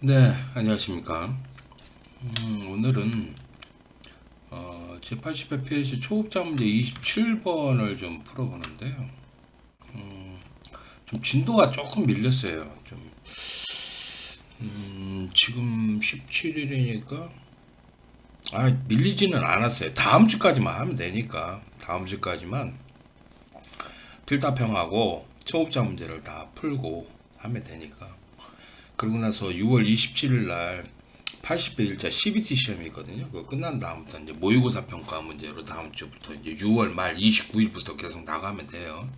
네, 안녕하십니까. 오늘은 제80fps 초급자 문제 27번을 좀 풀어보는데요. 좀 진도가 조금 밀렸어요. 지금 17일이니까 밀리지는 않았어요. 다음 주까지만 하면 되니까 다음 주까지만 필답형하고 초급자 문제를 다 풀고 하면 되니까. 그러고 나서 6월 27일 날 80배 일자 CBT 시험이 있거든요. 그거 끝난 다음부터 이제 모의고사 평가 문제로 다음 주부터 이제 6월 말 29일부터 계속 나가면 돼요.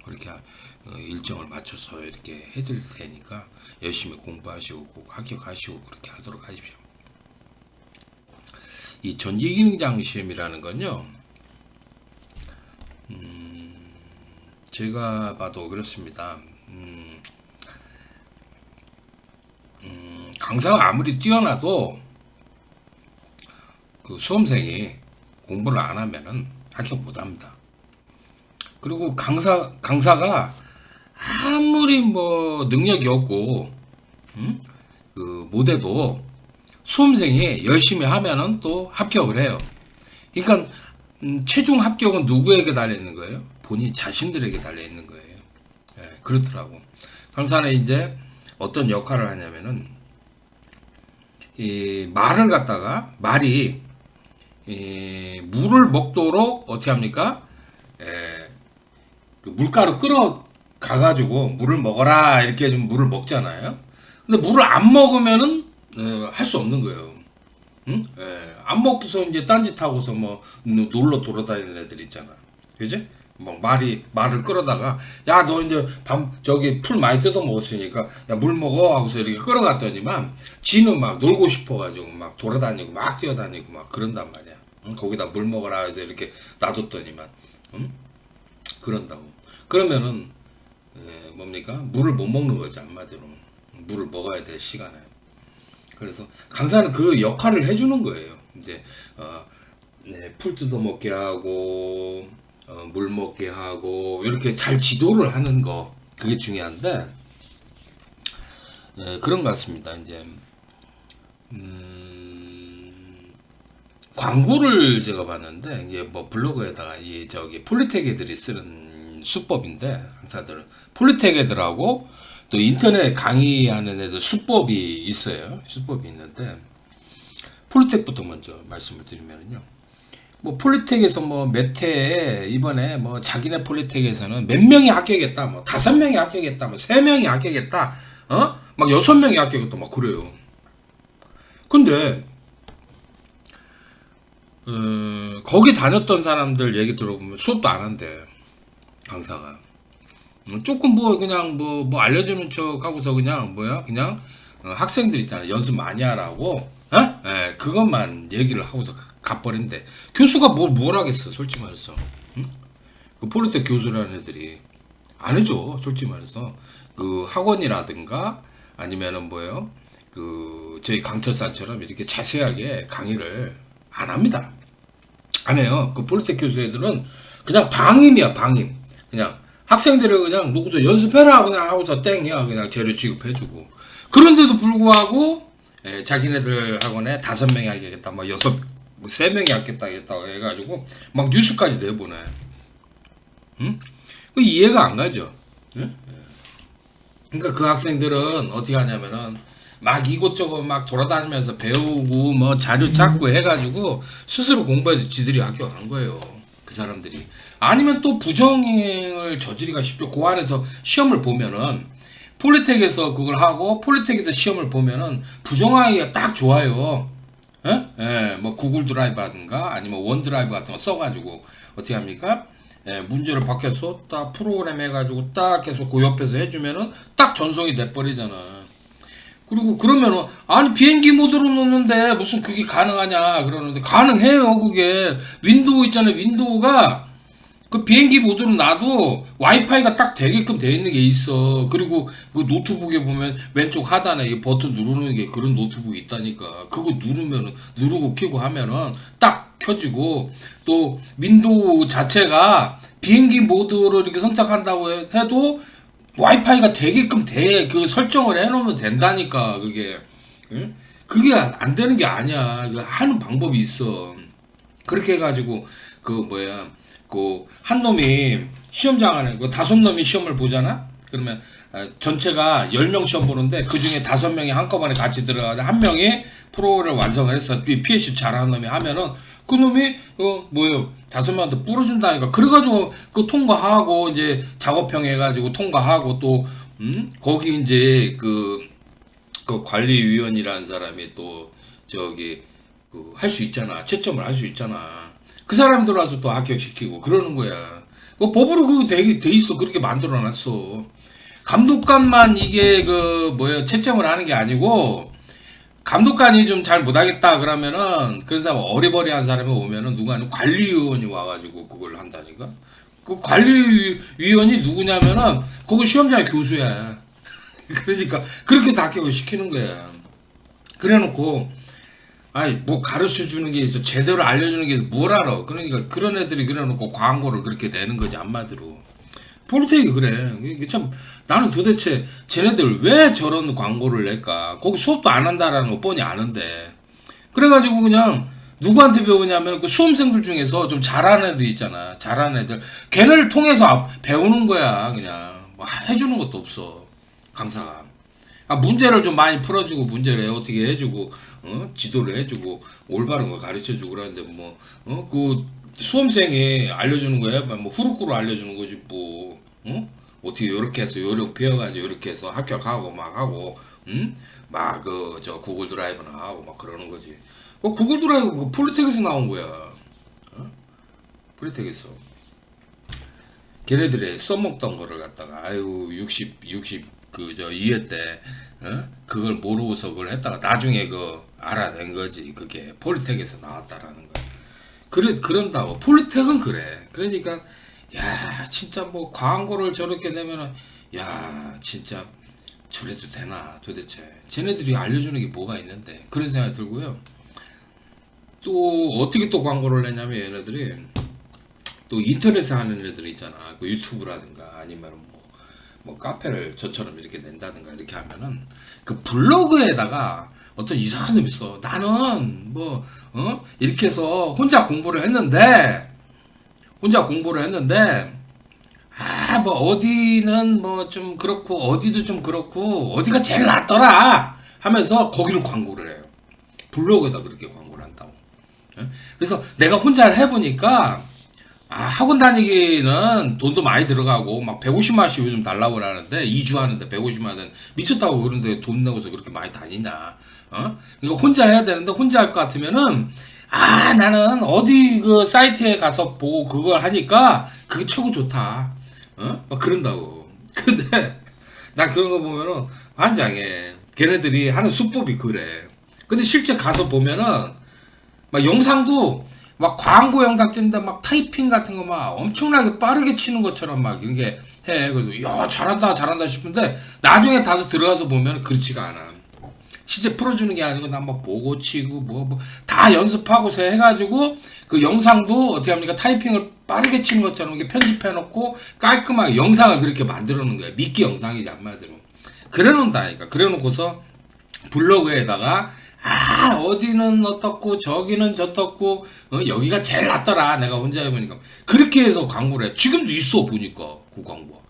그렇게 일정을 맞춰서 이렇게 해드릴 테니까 열심히 공부하시고 꼭 합격하시고 그렇게 하도록 하십시오. 이 전기기능장 시험이라는 건요. 제가 봐도 그렇습니다. 강사가 아무리 뛰어나도 그 수험생이 공부를 안 하면은 합격 못 합니다. 그리고 강사가 아무리 뭐 능력이 없고, 그 못해도 수험생이 열심히 하면은 또 합격을 해요. 그러니까, 최종 합격은 누구에게 달려있는 거예요? 본인 자신들에게 달려있는 거예요. 예, 그렇더라고. 강사는 이제 어떤 역할을 하냐면은, 이 말을 갖다가 말이 물을 먹도록 어떻게 합니까? 그 물가로 끌어가 가지고 물을 먹어라 이렇게 좀 물을 먹잖아요. 근데 물을 안 먹으면은 할 수 없는 거예요. 응? 안 먹고서 이제 딴짓하고서 뭐 놀러 돌아다니는 애들 있잖아. 그지? 뭐 말을 끌어다가 야 너 이제 저기 풀 많이 뜯어 먹었으니까 야 물 먹어 하고서 이렇게 끌어갔더니만 지는 막 놀고 싶어가지고 막 돌아다니고 막 뛰어다니고 막 그런단 말이야. 응? 거기다 물 먹어라 해서 이렇게 놔뒀더니만 응? 그런다고. 그러면은 뭡니까? 물을 못 먹는 거지 한마디로. 물을 먹어야 될 시간에. 그래서 강사는 그 역할을 해주는 거예요. 이제 풀 뜯어 먹게 하고 물 먹게 하고 이렇게 잘 지도를 하는 거 그게 중요한데 그런 것 같습니다. 이제 광고를 제가 봤는데 이게 뭐 블로그에다가 이 저기 폴리텍 애들이 쓰는 수법인데 강사들 폴리텍 애들하고 또 인터넷 강의하는 애들 수법이 있어요. 수법이 있는데 폴리텍부터 먼저 말씀을 드리면요. 뭐 폴리텍에서 뭐 몇 해에 이번에 뭐 자기네 폴리텍에서는 몇 명이 합격했다, 뭐 5명이 합격했다, 뭐 3명이 합격했다, 막 6명이 합격했다, 막 그래요. 근데 거기 다녔던 사람들 얘기 들어보면 수업도 안 한대 강사가. 조금 뭐 그냥 뭐 알려주는 척 하고서 그냥 뭐야 그냥 학생들 있잖아 연습 많이 하라고 그것만 얘기를 하고서 가버린대. 교수가 뭘 하겠어 솔직히 말해서. 응? 그 폴리텍 교수라는 애들이 안 해줘 솔직히 말해서. 그 학원이라든가 아니면은 뭐예요 그 저희 강철산처럼 이렇게 자세하게 강의를 안 합니다. 안 해요. 그 폴리텍 교수 애들은 그냥 방임이야 방임. 그냥 학생들을 그냥 놓고서 연습해라 그냥 하고서 땡이야 그냥 재료 지급해주고. 그런데도 불구하고 자기네들 학원에 5명이 하겠다 뭐 3명이 하겠다 해가지고 막 뉴스까지 내보내. 응? 그 이해가 안 가죠. 응? 그러니까 그 학생들은 어떻게 하냐면은 막 이곳저곳 막 돌아다니면서 배우고 뭐 자료 찾고 해가지고 스스로 공부해서 지들이 합격한 거예요. 그 사람들이. 아니면 또 부정행을 저지르기가 쉽죠. 그 안에서 시험을 보면은 폴리텍에서 그걸 하고 폴리텍에서 시험을 보면은 부정하기가 딱 좋아요. 예? 예, 뭐 구글 드라이브라든가 아니면 원 드라이브 같은 거 써가지고 어떻게 합니까? 문제를 밖에서 딱 프로그램 해가지고 딱 계속 그 옆에서 해주면은 딱 전송이 돼버리잖아. 그리고 그러면은 아니 비행기 모드로 놓는데 무슨 그게 가능하냐 그러는데 가능해요. 그게 윈도우 있잖아요. 윈도우가 그 비행기 모드로 놔도 와이파이가 딱 되게끔 돼 있는 게 있어. 그리고 그 노트북에 보면 왼쪽 하단에 이 버튼 누르는 게 그런 노트북이 있다니까. 그거 누르면은 누르고 켜고 하면은 딱 켜지고 또 윈도우 자체가 비행기 모드로 이렇게 선택한다고 해도 와이파이가 되게끔 돼. 그 설정을 해놓으면 된다니까 그게. 응? 그게 안 되는 게 아니야. 그 하는 방법이 있어. 그렇게 해가지고 그 뭐야 그 한 놈이 시험장 안에 그 다섯 놈이 시험을 보잖아. 그러면 전체가 10명 시험 보는데 그 중에 다섯 명이 한꺼번에 같이 들어가서 한 명이 프로를 완성을 해서 PhD 잘하는 놈이 하면은 그 놈이 뭐요 다섯 명한테 뿌려준다니까. 그래가지고 그 통과하고 이제 작업형 해가지고 통과하고 또 거기 이제 그 관리위원이라는 사람이 또 저기 할 수 있잖아. 채점을 할 수 있잖아. 그 사람 들어와서 또 합격시키고 그러는 거야. 그 법으로 그거 돼 있어. 그렇게 만들어 놨어. 감독관만 이게 그 뭐야 채점을 하는 게 아니고 감독관이 좀 잘 못하겠다 그러면은 그 사람 어리버리한 사람이 오면은 누가 아니면 관리위원이 와가지고 그걸 한다니까. 그 관리위원이 누구냐면은 거기 시험장의 교수야. 그러니까 그렇게 해서 합격을 시키는 거야. 그래놓고 아니 뭐 가르쳐 주는 게 있어 제대로 알려주는 게 뭘 알아. 그러니까 그런 애들이 그래놓고 광고를 그렇게 내는 거지 한마디로. 폴텍이 그래. 이게 참 나는 도대체 쟤네들 왜 저런 광고를 낼까. 거기 수업도 안 한다라는 거 뻔히 아는데 그래가지고 그냥 누구한테 배우냐면 그 수험생들 중에서 좀 잘하는 애들 있잖아. 잘하는 애들 걔네를 통해서 배우는 거야. 그냥 뭐 해주는 것도 없어 강사가. 문제를 좀 많이 풀어주고 문제를 어떻게 해주고 지도를 해주고 올바른 거 가르쳐주고 그러는데 그 수험생이 알려주는 거야. 뭐 후루꾸로 알려주는 거지 뭐. 어떻게 요렇게 해서 요령 배워가지고 요렇게 해서 합격하고 막 하고 막 그 저 구글 드라이브나 하고 막 그러는 거지. 구글 드라이브 폴리텍에서 나온 거야. 폴리텍에서 걔네들이 써먹던 거를 갖다가 아유 60 그 저 2회 때 그걸 모르고서 그걸 했다가 나중에 그 알아낸 거지. 그게 폴리텍에서 나왔다라는 거. 그런다고 폴리텍은 그래. 그러니까 야 진짜 뭐 광고를 저렇게 내면은 야 진짜 저래도 되나 도대체. 쟤네들이 알려주는 게 뭐가 있는데 그런 생각이 들고요. 또 어떻게 또 광고를 내냐면 얘네들이 또 인터넷에 하는 애들 있잖아. 그 유튜브라든가 아니면 뭐 카페를 저처럼 이렇게 낸다든가 이렇게 하면은 그 블로그에다가 어떤 이상한 놈 있어. 나는 이렇게 해서 혼자 공부를 했는데 뭐 어디는 뭐 좀 그렇고 어디도 좀 그렇고 어디가 제일 낫더라 하면서 거기를 광고를 해요. 블로그에다 그렇게 광고를 한다고. 그래서 내가 혼자 해보니까 학원 다니기는 돈도 많이 들어가고 막 150만 원씩 요즘 달라고 그러는데 2주 하는데 150만 원 미쳤다고. 그런데 돈 내고서 그렇게 많이 다니냐. 이거 혼자 해야 되는데 혼자 할 것 같으면은 나는 어디 그 사이트에 가서 보고 그걸 하니까 그게 최고 좋다. 막 그런다고. 근데 나 그런 거 보면은 환장해. 걔네들이 하는 수법이 그래. 근데 실제 가서 보면은 막 영상도 막 광고 영상 찍는데 막 타이핑 같은 거 막 엄청나게 빠르게 치는 것처럼 막 이렇게 해. 그래서 야 잘한다 싶은데 나중에 다시 들어가서 보면 그렇지가 않아. 실제 풀어주는 게 아니고 나 막 보고 치고 뭐 다 연습하고서 해가지고 그 영상도 어떻게 합니까 타이핑을 빠르게 치는 것처럼 이렇게 편집해 놓고 깔끔하게 영상을 그렇게 만들어 놓은 거야. 미끼 영상이지 한마디로. 그래 놓는다니까. 그래 놓고서 블로그에다가 어디는 어떻고 저기는 저떻고 여기가 제일 낫더라 내가 혼자 해보니까 그렇게 해서 광고를 해. 지금도 있어 보니까 그 광고.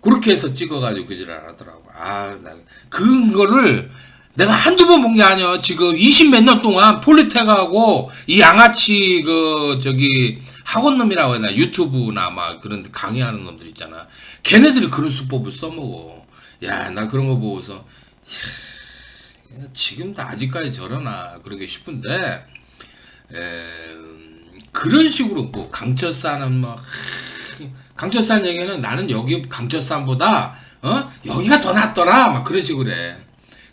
그렇게 해서 찍어가지고 그 지랄 하더라고. 나 그거를 내가 한두 번 본 게 아니야. 지금 20 몇 년 동안 폴리텍하고 이 양아치 그 저기 학원놈이라고 해야 되나 유튜브나 막 그런 데 강의하는 놈들 있잖아. 걔네들이 그런 수법을 써먹어. 야 나 그런 거 보고서 지금도 아직까지 저러나 그러게 싶은데 그런 식으로 뭐 강철사는 강철산 얘기는 나는 여기 강철산보다 여기가 더 낫더라 막 그런 식으로 해.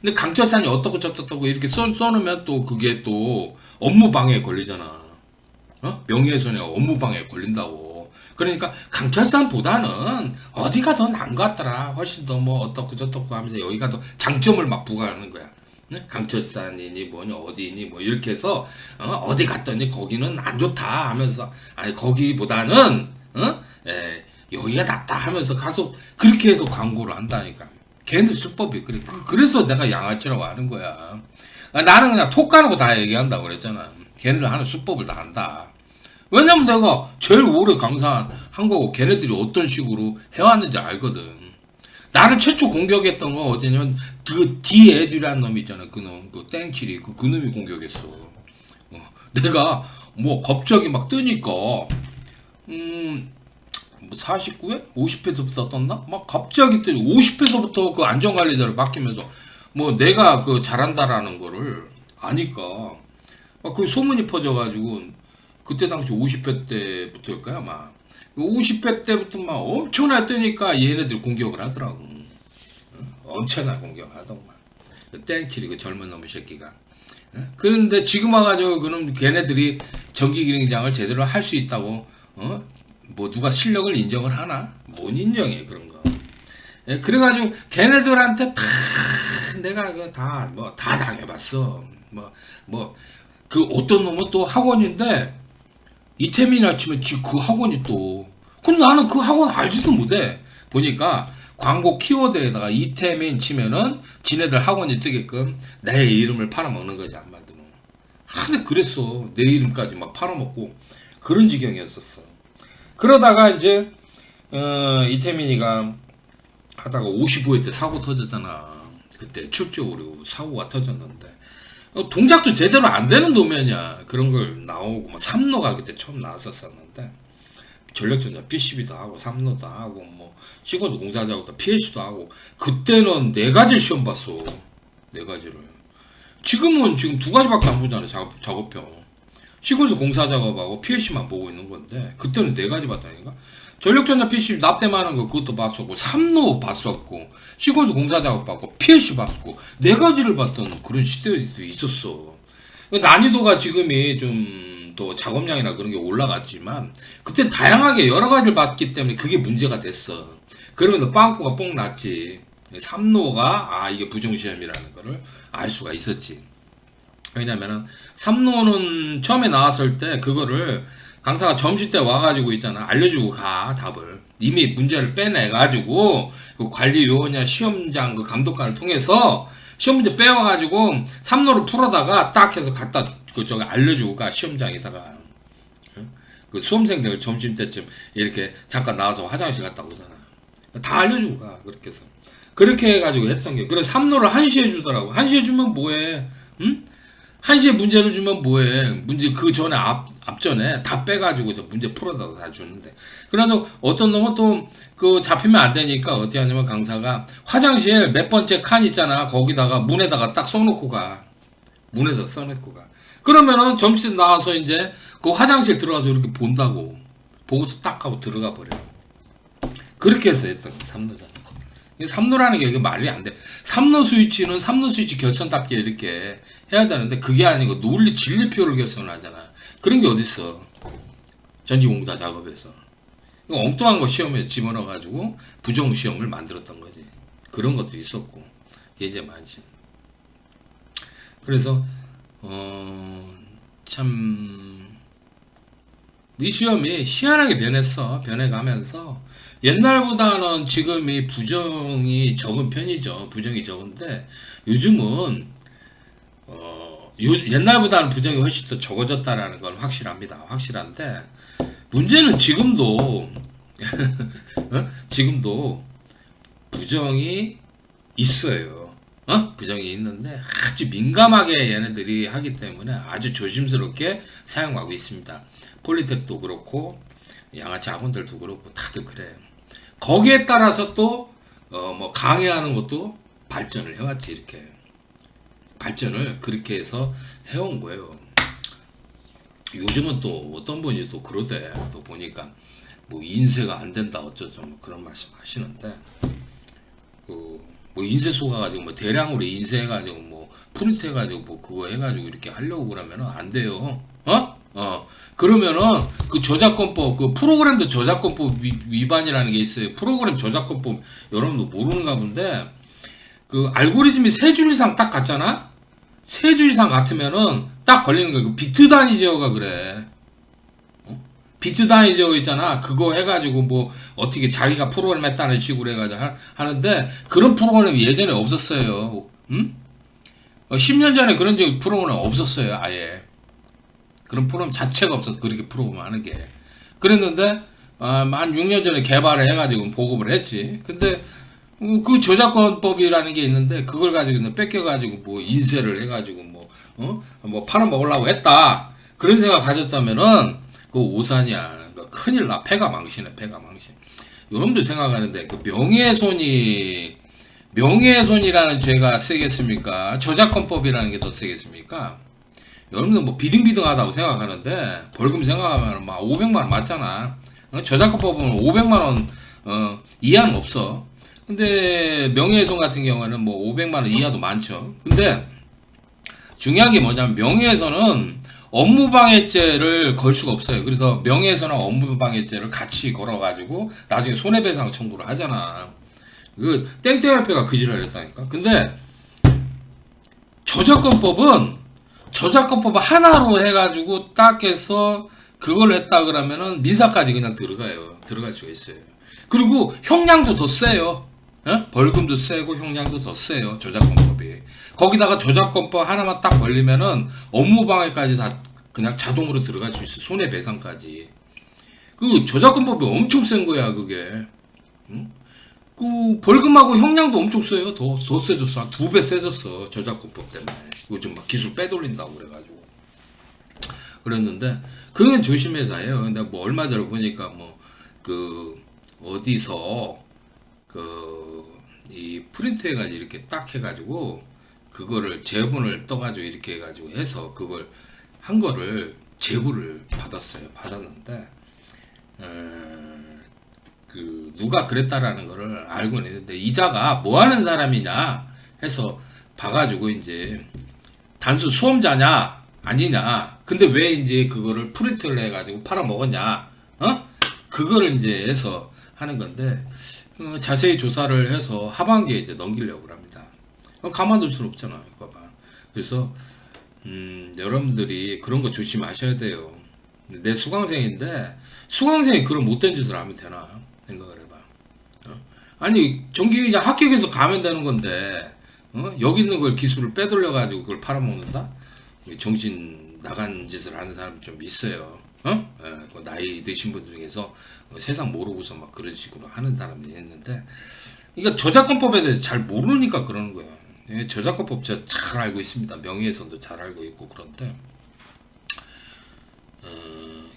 근데 강철산이 어떻고 저떻고 이렇게 써놓으면 또 그게 또 업무방해에 걸리잖아. 명예훼손이 업무방해에 걸린다고. 그러니까 강철산보다는 어디가 더 나은 것 같더라. 훨씬 더 뭐 어떻고 저떻고 하면서 여기가 더 장점을 막 부과하는 거야. 강철산이니 뭐니 어디니 뭐 이렇게 해서 어디 갔더니 거기는 안 좋다 하면서 아니 거기보다는 여기가 낫다 하면서 가서 그렇게 해서 광고를 한다니까. 걔네들 수법이 그래. 그래서 내가 양아치라고 하는 거야. 나는 그냥 톡 까놓고 다 얘기한다고 그랬잖아. 걔네들 하는 수법을 다 안다. 왜냐면 내가 제일 오래 강사한 거고 걔네들이 어떤 식으로 해왔는지 알거든. 나를 최초 공격했던 건 어디냐면 그 디에듀라는 놈 있잖아. 그놈 그 땡칠이 그 놈이 공격했어. 내가 뭐 갑자기 막 뜨니까 뭐 49회? 50회서부터 떴나? 막 갑자기 50회서부터 그 안전관리자를 맡기면서 뭐 내가 그 잘한다라는 거를 아니까 막 그 소문이 퍼져가지고 그때 당시 50회 때부터일까요 아마 50회 때부터 막 엄청나게 뜨니까 얘네들 공격을 하더라고. 엄청나게 공격하더만. 그 땡칠이 그 젊은 놈의 새끼가. 그런데 지금 와가지고 그럼 걔네들이 전기기능장을 제대로 할 수 있다고 뭐 누가 실력을 인정을 하나? 못 인정해 그런 거. 그래가지고 걔네들한테 다 내가 다 뭐 다 당해봤어. 뭐 그 어떤 놈은 또 학원인데 이태민이나 치면 그 학원이 또 근데 나는 그 학원 알지도 못해. 보니까 광고 키워드에다가 이태민 치면은 지네들 학원이 뜨게끔 내 이름을 팔아먹는 거지 한마디로. 하도 그랬어. 내 이름까지 막 팔아먹고 그런 지경이었었어. 그러다가 이제 이태민이가 하다가 55회 때 사고 터졌잖아. 그때 축적으로 사고가 터졌는데 동작도 제대로 안 되는 도면이야. 그런 걸 나오고 뭐 삼로가 그때 처음 나왔었는데 전력전자 PCB도 하고 삼로도 하고 뭐 시공도 공사자고 PH도 하고 그때는 4가지를 시험 봤어. 4가지를. 지금은 지금 2가지밖에 안 보잖아. 작업형. 시공도 공사 작업하고 PH만 보고 있는 건데 그때는 4가지 봤다니까. 전력전자 PCB 납땜하는 거 그것도 봤었고 삼로 봤었고 시공도 공사 작업 봤고 PH 봤었고 4가지를 봤던 그런 시대도 있었어. 난이도가 지금이 좀 또 작업량이나 그런 게 올라갔지만 그때 다양하게 여러 가지를 봤기 때문에 그게 문제가 됐어. 그러면서 빵꾸가 뽕 났지. 삼로가 이게 부정시험이라는 거를 알 수가 있었지. 왜냐면은 삼로는 처음에 나왔을 때 그거를 강사가 점심 때 와가지고 있잖아. 알려주고 가 답을. 이미 문제를 빼내가지고 그 관리요원이나 시험장 그 감독관을 통해서 시험 문제 빼와가지고 삼로를 풀어다가 딱 해서 갖다 저기 알려주고 가 시험장에다가. 그 수험생들 점심 때쯤 이렇게 잠깐 나와서 화장실 갔다 오잖아. 다 알려주고 가 그렇게 해서. 그렇게 해가지고 했던 게. 그래서 삼로를 1시에 주더라고. 1시에 주면 뭐해? 응? 1시에 문제를 주면 뭐해? 문제 그 전에 앞전에 다 빼가지고 저 문제 풀어다 다 주는데. 그래도 어떤 놈은 또 그 잡히면 안 되니까 어떻게 하냐면 강사가 화장실 몇 번째 칸 있잖아. 거기다가 문에다가 딱 써놓고 가. 문에다 써놓고 가. 그러면은 점심 나와서 이제 그 화장실 들어가서 이렇게 본다고. 보고서 딱 하고 들어가 버려. 그렇게 해서 했던 거야, 삼로잖아. 삼로라는 게 이게 말이 안 돼. 삼로 스위치는 삼로 스위치 결선답게 이렇게 해야 되는데 그게 아니고 논리 진리표를 결선하잖아. 그런 게 어딨어. 전기공사 작업에서. 엉뚱한 거 시험에 집어넣어가지고 부정시험을 만들었던 거지. 그런 것도 있었고. 이게 이제 많지. 그래서 참 이 시험이 희한하게 변했어. 변해가면서 옛날보다는 지금이 부정이 적은 편이죠. 부정이 적은데 요즘은 옛날보다는 부정이 훨씬 더 적어졌다라는 건 확실합니다. 확실한데 문제는 지금도 지금도 부정이 있어요. 부정이 있는데 아주 민감하게 얘네들이 하기 때문에 아주 조심스럽게 사용하고 있습니다. 폴리텍도 그렇고 양아치 학원들도 그렇고 다들 그래요. 거기에 따라서 또 뭐 강의하는 것도 발전을 해왔지. 이렇게 발전을 그렇게 해서 해온 거예요. 요즘은 또 어떤 분이 또 그러대. 또 보니까 뭐 인쇄가 안 된다 어쩌죠 뭐 그런 말씀 하시는데 뭐 인쇄 쏘가가지고 뭐 대량으로 인쇄해가지고 뭐 프린트 해가지고 뭐 그거 해가지고 이렇게 하려고 그러면은 안 돼요. 그러면은 그 저작권법 그 프로그램도 저작권법 위반이라는 게 있어요. 프로그램 저작권법 여러분도 모르는가 본데 그 알고리즘이 3줄 이상 딱 같잖아. 3줄 이상 같으면은 딱 걸리는 거야. 그 비트 단위 제어가 그래. 비트 단위 저거 있잖아. 그거 해가지고 뭐 어떻게 자기가 프로그램 했다는 식으로 해가지고 하는데 그런 프로그램이 예전에 없었어요. 응? 10년 전에 그런 프로그램 없었어요. 아예. 그런 프로그램 자체가 없어서 그렇게 프로그램 하는 게. 그랬는데 한 6년 전에 개발을 해가지고 보급을 했지. 근데 그 저작권법이라는 게 있는데 그걸 가지고 뺏겨가지고 뭐 인쇄를 해가지고 뭐 팔아먹으려고 했다. 그런 생각 가졌다면은 그 오산이야. 큰일 나. 패가 망신해. 패가 망신. 여러분들 생각하는데 그 명예훼손이라는 죄가 세겠습니까? 저작권법이라는 게 더 세겠습니까? 여러분들 뭐 비등비등하다고 생각하는데 벌금 생각하면 막 500만 원 맞잖아. 저작권법은 500만 원 이하는 없어. 근데 명예훼손 같은 경우에는 뭐 500만 원 이하도 많죠. 근데 중요한 게 뭐냐면 명예훼손은 업무방해죄를 걸 수가 없어요. 그래서 명예훼손하고 업무방해죄를 같이 걸어가지고 나중에 손해배상 청구를 하잖아. 그 땡땡협회가 그 지랄을 했다니까. 근데 저작권법 하나로 해가지고 딱 해서 그걸 했다 그러면은 민사까지 그냥 들어갈 수가 있어요. 그리고 형량도 더 세요. 벌금도 세고 형량도 더 세요. 저작권법이. 거기다가 저작권법 하나만 딱 걸리면은 업무방해까지 다 그냥 자동으로 들어갈 수 있어. 손해배상까지. 그 저작권법이 엄청 센 거야 그게. 응? 그 벌금하고 형량도 엄청 세요. 더 세졌어. 한 2배 세졌어. 저작권법 때문에. 요즘 막 기술 빼돌린다고 그래가지고. 그랬는데 그건 조심해서 해요. 근데 뭐 얼마 전에 보니까 뭐 그 어디서 이 프린트 해가지고 이렇게 딱 해가지고 그거를 제본을 떠가지고 이렇게 해가지고 해서 그걸 한 거를 제보를 받았어요. 받았는데 그 누가 그랬다라는 거를 알고는 있는데 이자가 뭐 하는 사람이냐 해서 봐가지고 이제 단순 수험자냐 아니냐. 근데 왜 이제 그거를 프린트를 해가지고 팔아먹었냐. 그거를 이제 해서 하는 건데 자세히 조사를 해서 하반기에 이제 넘기려고 합니다. 가만둘 수는 없잖아. 봐봐. 그래서 여러분들이 그런 거 조심하셔야 돼요. 내 수강생인데 수강생이 그런 못된 짓을 하면 되나 생각을 해봐. 아니 전기 그냥 합격해서 가면 되는 건데 여기 있는 걸 기술을 빼돌려 가지고 그걸 팔아먹는다? 정신 나간 짓을 하는 사람이 좀 있어요. 그 나이 드신 분들 중에서 세상 모르고서 막 그런 식으로 하는 사람들이 있는데, 그러니까 저작권법에 대해서 잘 모르니까 그러는 거야. 저작권법 제가 잘 알고 있습니다. 명예훼손도 잘 알고 있고. 그런데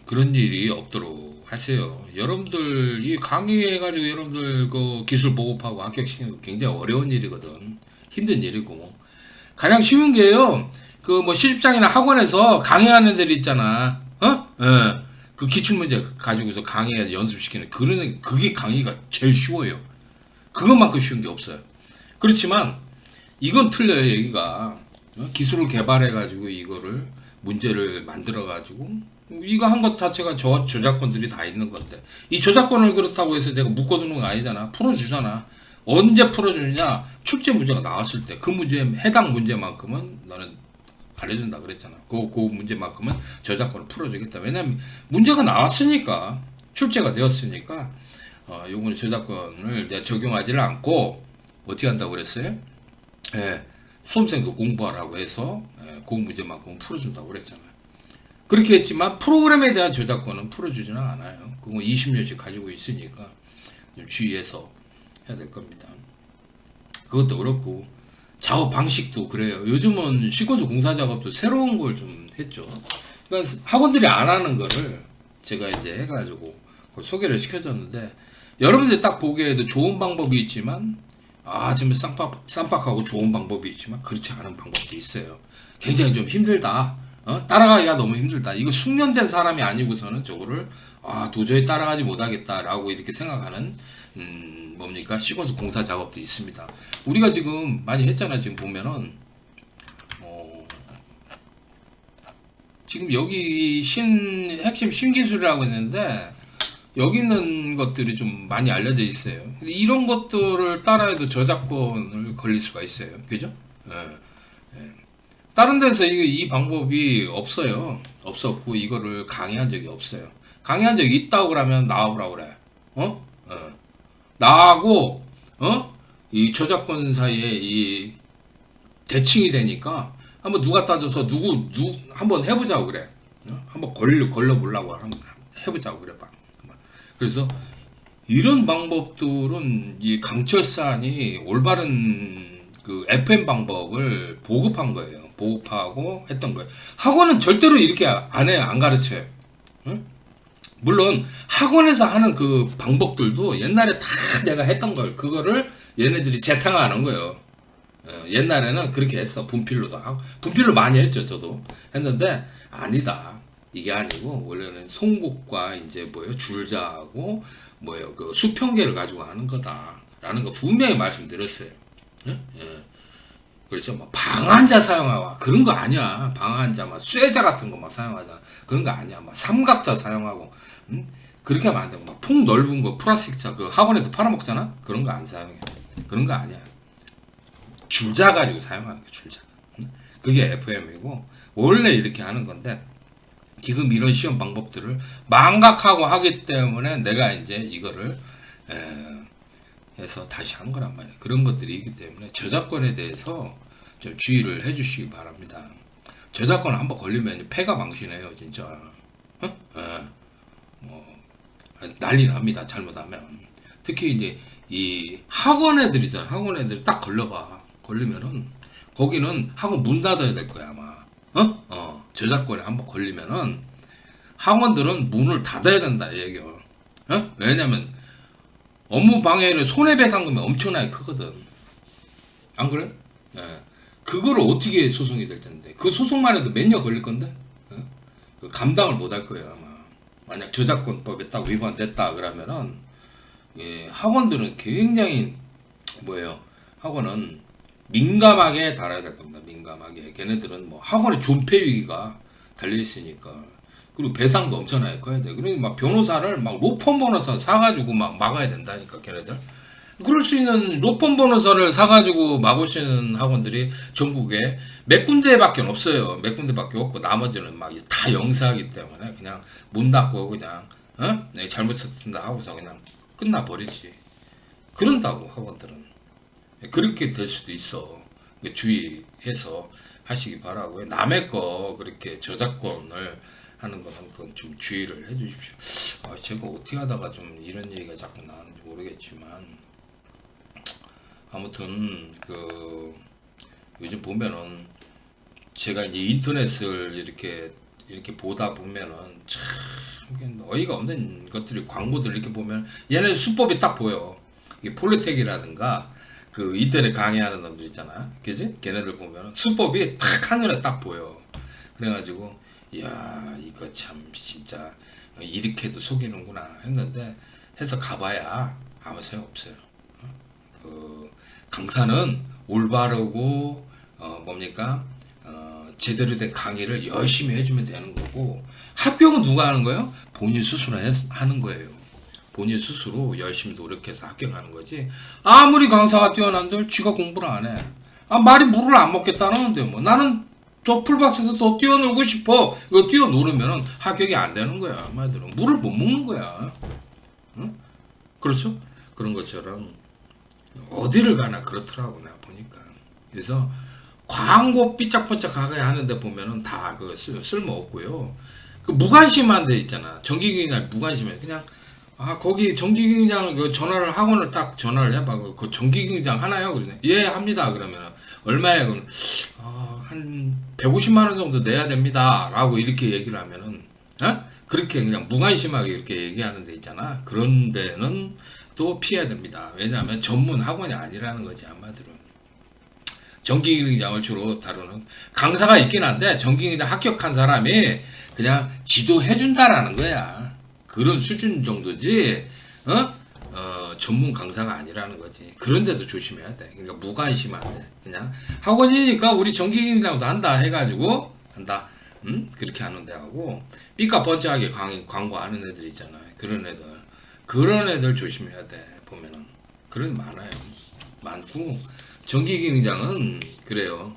그런 일이 없도록 하세요. 여러분들 이 강의해가지고 여러분들 그 기술 보급하고 합격시키는 거 굉장히 어려운 일이거든. 힘든 일이고. 가장 쉬운 게요. 그 뭐 시집장이나 학원에서 강의하는 애들 있잖아. 그 기출문제 가지고서 강의해 연습시키는 그게 강의가 제일 쉬워요. 그것만큼 쉬운 게 없어요. 그렇지만 이건 틀려요. 여기가 기술을 개발해 가지고 이거를 문제를 만들어 가지고 이거 한 것 자체가 저작권들이 다 있는 건데, 이 저작권을 그렇다고 해서 제가 묶어두는 거 아니잖아. 풀어주잖아. 언제 풀어주느냐? 출제 문제가 나왔을 때 그 문제에 해당 문제만큼은 나는 알려준다 그랬잖아. 그 문제만큼은 저작권을 풀어주겠다. 왜냐면 문제가 나왔으니까, 출제가 되었으니까 요거는 저작권을 내가 적용하지를 않고 어떻게 한다고 그랬어요? 수험생도 공부하라고 해서 그 문제만큼은 풀어준다고 그랬잖아요. 그렇게 했지만 프로그램에 대한 저작권은 풀어주지는 않아요. 그거 20년씩 가지고 있으니까 좀 주의해서 해야 될 겁니다. 그것도 그렇고 작업 방식도 그래요. 요즘은 시퀀스 공사 작업도 새로운 걸 좀 했죠. 그러니까 학원들이 안 하는 거를 제가 이제 해가지고 그걸 소개를 시켜줬는데, 여러분들이 딱 보기에도 좋은 방법이 있지만 지금 쌈박하고 좋은 방법이 있지만 그렇지 않은 방법도 있어요. 굉장히 좀 힘들다. 따라가기가 너무 힘들다. 이거 숙련된 사람이 아니고서는 저거를 도저히 따라가지 못하겠다라고 이렇게 생각하는 뭡니까? 시퀀스 공사 작업도 있습니다. 우리가 지금 많이 했잖아. 지금 보면은 지금 여기 핵심 신기술이라고 했는데 여기 있는 것들이 좀 많이 알려져 있어요. 근데 이런 것들을 따라해도 저작권을 걸릴 수가 있어요. 그죠? 다른 데서 이 방법이 없어요. 없었고 이거를 강의한 적이 없어요. 강의한 적 있다고 그러면 나와보라고 그래. 나하고 이 저작권 사이에 이 대칭이 되니까 한번 누가 따져서 누구 한번 해보자고 그래. 한번 걸려보려고 한번 해보자고 그래 봐. 그래서 이런 방법들은 이 강철산이 올바른 그 FM 방법을 보급한 거예요. 보급하고 했던 거예요. 학원은 절대로 이렇게 안 해요. 안 가르쳐요. 응? 물론 학원에서 하는 그 방법들도 옛날에 다 내가 했던 걸 그거를 얘네들이 재탕하는 거예요. 옛날에는 그렇게 했어. 분필로도 하고 분필로 많이 했죠. 저도 했는데 아니다. 이게 아니고 원래는 송곡과 이제 뭐예요 줄자하고 뭐예요 그 수평계를 가지고 하는 거다라는 거 분명히 말씀드렸어요. 예? 예. 그렇죠. 뭐 방한자 사용하고 그런 거 아니야. 방한자 막 쇠자 같은 거 막 사용하잖아. 그런 거 아니야. 막 삼각자 사용하고 그렇게 하면 안 돼. 막 폭 넓은 거 플라스틱자 그 학원에서 팔아먹잖아. 그런 거 안 사용해. 그런 거 아니야. 줄자 가지고 사용하는 거 줄자. 그게 FM이고 원래 이렇게 하는 건데 지금 이런 시험 방법들을 망각하고 하기 때문에 내가 이제 이거를 해서 다시 한 거란 말이에요. 그런 것들이 있기 때문에 저작권에 대해서 좀 주의를 해주시기 바랍니다. 저작권 한번 걸리면 패가 망신해요, 진짜. 뭐 난리 납니다. 잘못하면. 특히 이제 이 학원 애들이잖아. 학원 애들 딱 걸리면은 거기는 학원 문 닫아야 될 거야 아마. 저작권에 한번 걸리면은 학원들은 문을 닫아야 된다 이 얘기요. 왜냐면 업무 방해를 손해배상금이 엄청나게 크거든. 안 그래? 예. 그거를 어떻게 소송이 될 텐데 그 소송만 해도 몇 년 걸릴 건데 그 감당을 못 할 거예요 아마. 만약 저작권법에 딱 위반됐다 그러면은 예, 학원들은 굉장히 뭐예요? 학원은 민감하게 다뤄야 될 겁니다. 민감하게. 걔네들은 뭐 학원의 존폐 위기가 달려 있으니까. 그리고 배상도 엄청나게 커야 돼. 그러니 막 변호사를 막 로펌 변호사 사가지고 막 막아야 된다니까 걔네들. 그럴 수 있는 로펌 변호사를 사가지고 막을 수 있는 학원들이 전국에 몇 군데밖에 없어요. 몇 군데밖에 없고 나머지는 막 다 영세하기 때문에 그냥 문 닫고 그냥 네, 잘못했다 하고서 그냥 끝나버리지. 그런다고 학원들은. 그렇게 될 수도 있어. 주의해서 하시기 바라고요. 남의 거 그렇게 저작권을 하는 거는 그건 좀 주의를 해주십시오. 제가 어떻게 하다가 좀 이런 얘기가 자꾸 나오는지 모르겠지만 아무튼 그 요즘 보면은 제가 이제 인터넷을 이렇게 보다 보면은 참 어이가 없는 것들이 광고들 이렇게 보면 얘네 수법이 딱 보여. 이게 폴리텍이라든가 그 인터넷 강의하는 놈들 있잖아, 그지? 걔네들 보면 수법이 탁 한눈에 딱 보여. 그래가지고 이야 이거 참 진짜 이렇게도 속이는구나 했는데 해서 가봐야 아무 소용 없어요. 그 강사는 올바르고 뭡니까 제대로 된 강의를 열심히 해주면 되는 거고 합격은 누가 하는 거예요? 본인 스스로 하는 거예요. 본인 스스로 열심히 노력해서 합격하는 거지. 아무리 강사가 뛰어난들 지가 공부를 안 해. 말이 물을 안 먹겠다는데 뭐 나는 저 풀밭에서 더 뛰어놀고 싶어. 이거 뛰어놀으면 합격이 안 되는 거야. 한마디로 물을 못 먹는 거야. 응? 그렇죠? 그런 것처럼 어디를 가나 그렇더라고 내가 보니까. 그래서 광고 삐짝번짝하게 하는데 보면은 다 그 쓸모 없고요. 그 무관심한 데 있잖아. 정기기관 무관심해. 그냥 거기 정기기장 그 전화를 학원을 딱 전화를 해봐. 그 정기기장 하나요? 그러네. 예 합니다. 그러면 얼마예요? 그럼 한 150만 원 정도 내야 됩니다. 라고 이렇게 얘기를 하면은 그렇게 그냥 무관심하게 이렇게 얘기하는 데 있잖아. 그런 데는 또 피해야 됩니다. 왜냐하면 전문 학원이 아니라는 거지 한마디로. 정기기장을 주로 다루는 강사가 있긴 한데 정기기장 합격한 사람이 그냥 지도해준다라는 거야. 그런 수준 정도지, 전문 강사가 아니라는 거지. 그런데도 조심해야 돼. 그러니까 무관심한데 그냥 학원이니까 우리 정기기장도 한다 해가지고 한다. 그렇게 하는 데하고 삐까 번쩍하게 광고하는 애들 있잖아요. 그런 애들 조심해야 돼. 보면은 그런 많아요. 많고 정기기장은 그래요.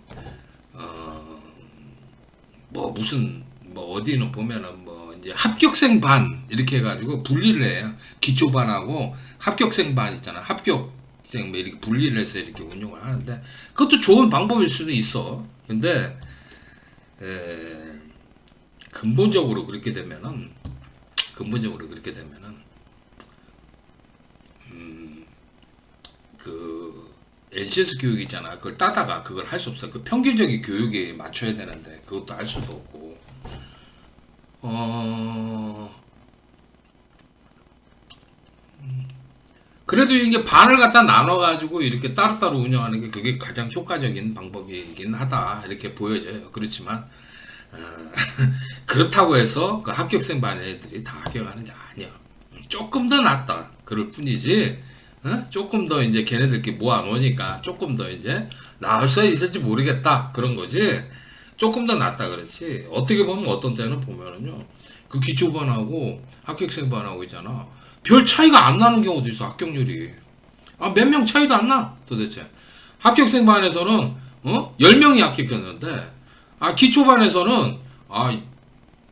뭐 무슨 뭐 어디는 보면은 뭐 이제 합격생 반 이렇게 해가지고 분리를 해요. 기초반하고 합격생 반 있잖아. 합격생 뭐 이렇게 분리를 해서 이렇게 운영을 하는데 그것도 좋은 방법일 수도 있어. 근데 근본적으로 그렇게 되면은 그 NCS 교육이잖아. 그걸 따다가 그걸 할 수 없어. 그 평균적인 교육에 맞춰야 되는데 그것도 할 수도 없고. 그래도 이게 반을 갖다 나눠가지고 이렇게 따로따로 운영하는 게 그게 가장 효과적인 방법이긴 하다. 이렇게 보여져요. 그렇지만, 그렇다고 해서 그 합격생 반 애들이 다 합격하는 게 아니야. 조금 더 낫다. 그럴 뿐이지, 조금 더 이제 걔네들끼리 모아놓으니까 조금 더 이제 나을 수 있을지 모르겠다. 그런 거지. 조금 더 낫다. 그렇지. 어떻게 보면 어떤 때는 보면은요. 그 기초반하고 합격생반하고 있잖아. 별 차이가 안 나는 경우도 있어. 합격률이. 몇 명 차이도 안 나. 도대체. 합격생반에서는 10명이 합격했는데 기초반에서는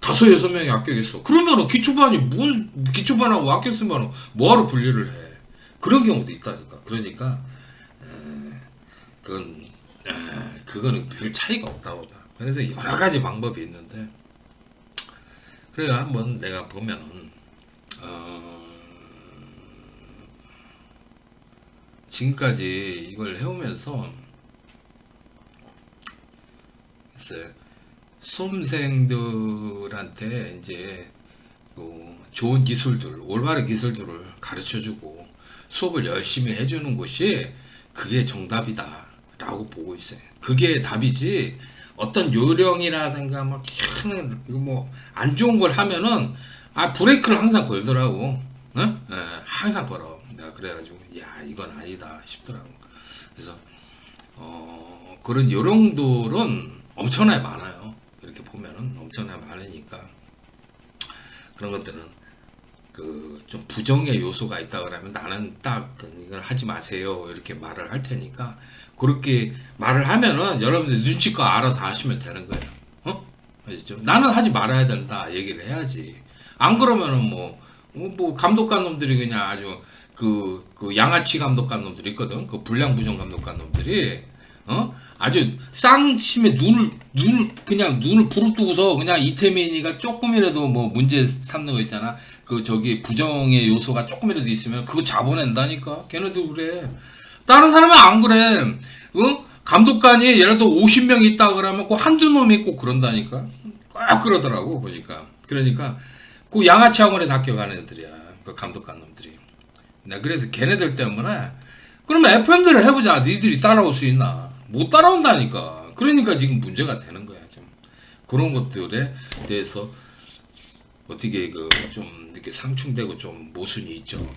5-6명이 합격했어. 그러면은 기초반하고 합격생반하고 뭐하러 분리를 해. 그런 경우도 있다니까. 그러니까 그거는 별 차이가 없다고 봐. 그래서 여러 가지 방법이 있는데 그래가 한번 내가 보면은 지금까지 이걸 해오면서 글쎄 수험생들한테 이제 좋은 기술들, 올바른 기술들을 가르쳐주고 수업을 열심히 해주는 것이 그게 정답이다 라고 보고 있어요. 그게 답이지 어떤 요령이라든가 뭐 안 좋은 걸 하면은 브레이크를 항상 걸더라고. 항상 걸어. 내가 그래가지고 야 이건 아니다 싶더라고. 그래서 그런 요령들은 엄청나게 많아요. 이렇게 보면은 엄청나게 많으니까 그런 것들은 좀 부정의 요소가 있다 그러면 나는 딱 이걸 하지 마세요 이렇게 말을 할 테니까 그렇게 말을 하면은 여러분들 눈치껏 알아서 하시면 되는 거예요. 아시죠? 나는 하지 말아야 된다 얘기를 해야지. 안 그러면은 뭐 감독관 놈들이 그냥 아주 그 양아치 감독관 놈들이 있거든. 그 불량부정 감독관 놈들이 아주 쌍심에 눈을 부릅뜨고서 그냥 이태민이가 조금이라도 뭐 문제 삼는 거 있잖아. 저기 부정의 요소가 조금이라도 있으면 그거 잡아낸다니까. 걔네들 그래. 다른 사람은 안 그래. 감독관이 예를 들어 50명 있다 그러면 그 한두 놈이 꼭 그런다니까. 꼭 그러더라고 보니까. 그러니까 그 양아치 학원에서 합격하는 애들이야. 그 감독관 놈들이. 나 그래서 걔네들 때문에 그러면 FM대로 해보자. 니들이 따라올 수 있나? 못 따라온다니까. 그러니까 지금 문제가 되는 거야. 좀 그런 것들에 대해서 어떻게 좀 이렇게 상충되고 좀 모순이 있죠.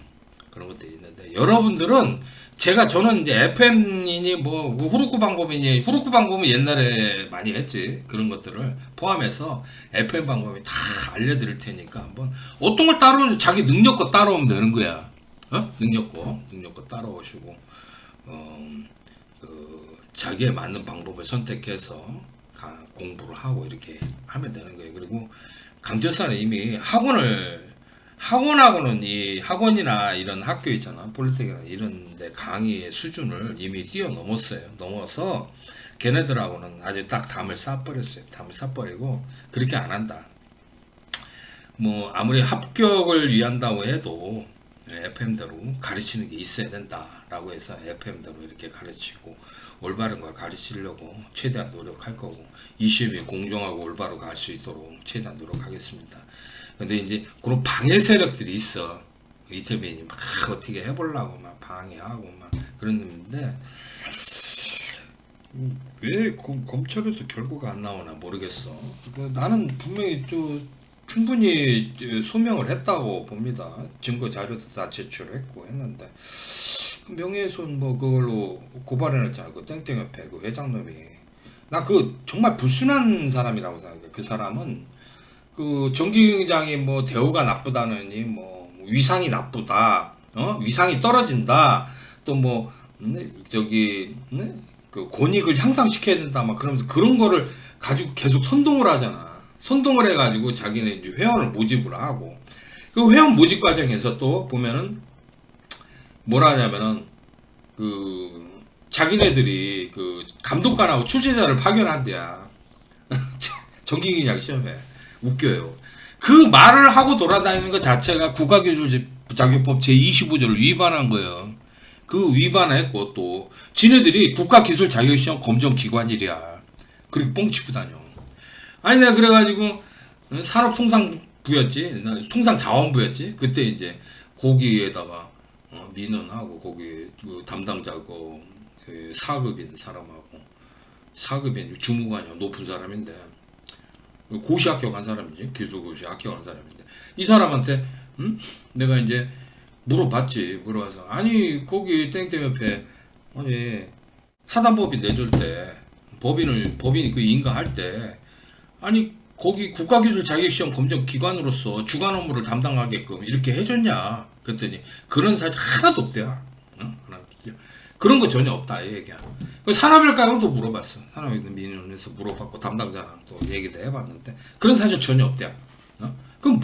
그런 것들이 있는데 여러분들은 저는 이제 FM이니 뭐 후루쿠 방법은 옛날에 많이 했지. 그런 것들을 포함해서 FM 방법이 다 알려드릴 테니까 한번 어떤 걸 따라오면 자기 능력껏 따라오면 되는 거야. 능력껏 따라오시고 자기에 맞는 방법을 선택해서 공부를 하고 이렇게 하면 되는 거예요. 그리고 강철사는 이미 학원하고는 이 학원이나 이런 학교 있잖아. 폴리텍이나 이런 데 강의의 수준을 이미 넘어서 걔네들하고는 아주 딱 담을 쌓아버렸어요. 담을 쌓아버리고 그렇게 안 한다. 뭐 아무리 합격을 위한다고 해도 FM대로 가르치는 게 있어야 된다라고 해서 FM대로 이렇게 가르치고 올바른 걸 가르치려고 최대한 노력할 거고 이 시험이 공정하고 올바로 갈 수 있도록 최대한 노력하겠습니다. 근데 이제 그런 방해 세력들이 있어. 이태민이 막 어떻게 해보려고 막 방해하고 막 그러는데 왜 검찰에서 결과가 안 나오나 모르겠어. 나는 분명히 충분히 소명을 했다고 봅니다. 증거 자료도 다 제출했고 했는데 명예훼손 그걸로 고발해놨잖아. 그 땡땡협회 그 회장놈이. 나 정말 불순한 사람이라고 생각해. 그 사람은 정기장이 뭐 대우가 나쁘다느니 뭐 위상이 나쁘다, 위상이 떨어진다, 또 뭐 그 권익을 향상시켜야 된다 막 그러면서 그런 거를 가지고 계속 선동을 하잖아. 선동을 해가지고 자기네 이제 회원을 모집을 하고, 그 회원 모집 과정에서 또 보면은 뭐라 하냐면은 그 자기네들이 그 감독관하고 출제자를 파견한대야. 정기기약 시험에. 웃겨요. 그 말을 하고 돌아다니는 것 자체가 국가기술자격법 제25조를 위반한 거예요. 그 위반했고, 또 지네들이 국가기술자격시험 검정기관이랴. 그렇게 뻥치고 다녀. 아니 내가 그래가지고 산업통상부였지, 통상자원부였지. 그때 이제 거기에다가 민원하고 거기 그 담당자 그 4급인 사람하고, 4급인 주무관이야, 높은 사람인데 고시 합격한 사람이지, 기술고시 합격한 사람인데, 이 사람한테 내가 이제 물어봐서, 아니 거기 땡땡 옆에 아니 사단법인 내줄 때 법인이 그 인가할 때, 아니 거기 국가기술 자격시험 검정 기관으로서 주관 업무를 담당하게끔 이렇게 해줬냐 그랬더니 그런 사실 하나도 없대요. 그런 거 전혀 없다 이 얘기야. 산업일가도 물어봤어. 산업일가 민원에서 물어봤고 담당자랑 또 얘기도 해봤는데 그런 사실 전혀 없대요. 그럼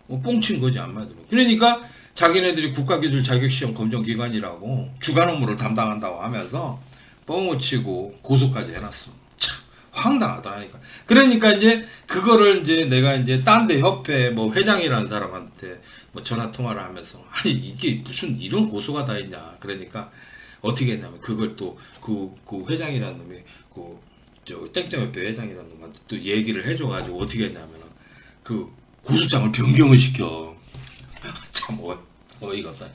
뻥친 거지 한마디로. 그러니까 자기네들이 국가기술 자격시험 검정기관이라고 주관 업무를 담당한다고 하면서 뻥을 치고 고소까지 해놨어. 참 황당하더라니까. 그러니까 이제 그거를 이제 내가 이제 딴 데 협회 뭐 회장이라는 사람한테 뭐 전화 통화를 하면서, 아니 이게 무슨 이런 고소가 다 있냐. 그러니까 어떻게 했냐면 그걸 또 그 회장이라는 놈이 저 땡땡협회 회장이라는 놈한테 또 얘기를 해줘가지고 어떻게 했냐면 그 고소장을 변경을 시켜. 참 어이가 없다.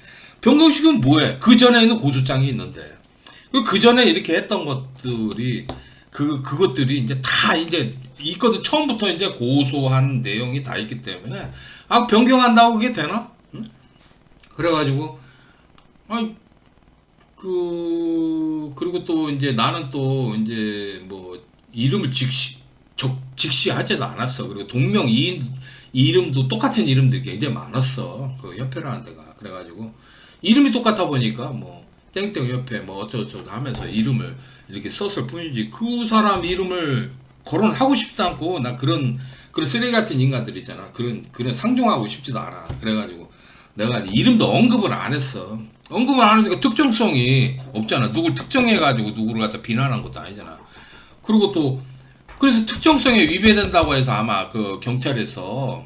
변경시키면 뭐해? 그 전에 있는 고소장이 있는데 그 전에 이렇게 했던 것들이 그것들이 이제 다 이제 있거든. 처음부터 이제 고소한 내용이 다 있기 때문에 변경한다고 그게 되나? 응? 그래가지고 그리고 또 이제 나는 또 이제 뭐 이름을 직시하지도 않았어. 그리고 동명 이인 이름도 똑같은 이름들이 굉장히 많았어. 그 협회라는 데가. 그래가지고 이름이 똑같아 보니까 뭐 땡땡 협회 뭐 어쩌고저쩌고 하면서 이름을 이렇게 썼을 뿐이지, 그 사람 이름을 거론하고 싶지도 않고, 나 그런 쓰레기 같은 인간들이잖아. 그런 상종하고 싶지도 않아. 그래가지고 내가 이름도 언급을 안 했어. 언급을 안 하니까 특정성이 없잖아. 누굴 특정해가지고 누구를 갖다 비난한 것도 아니잖아. 그리고 또 그래서 특정성에 위배된다고 해서 아마 그 경찰에서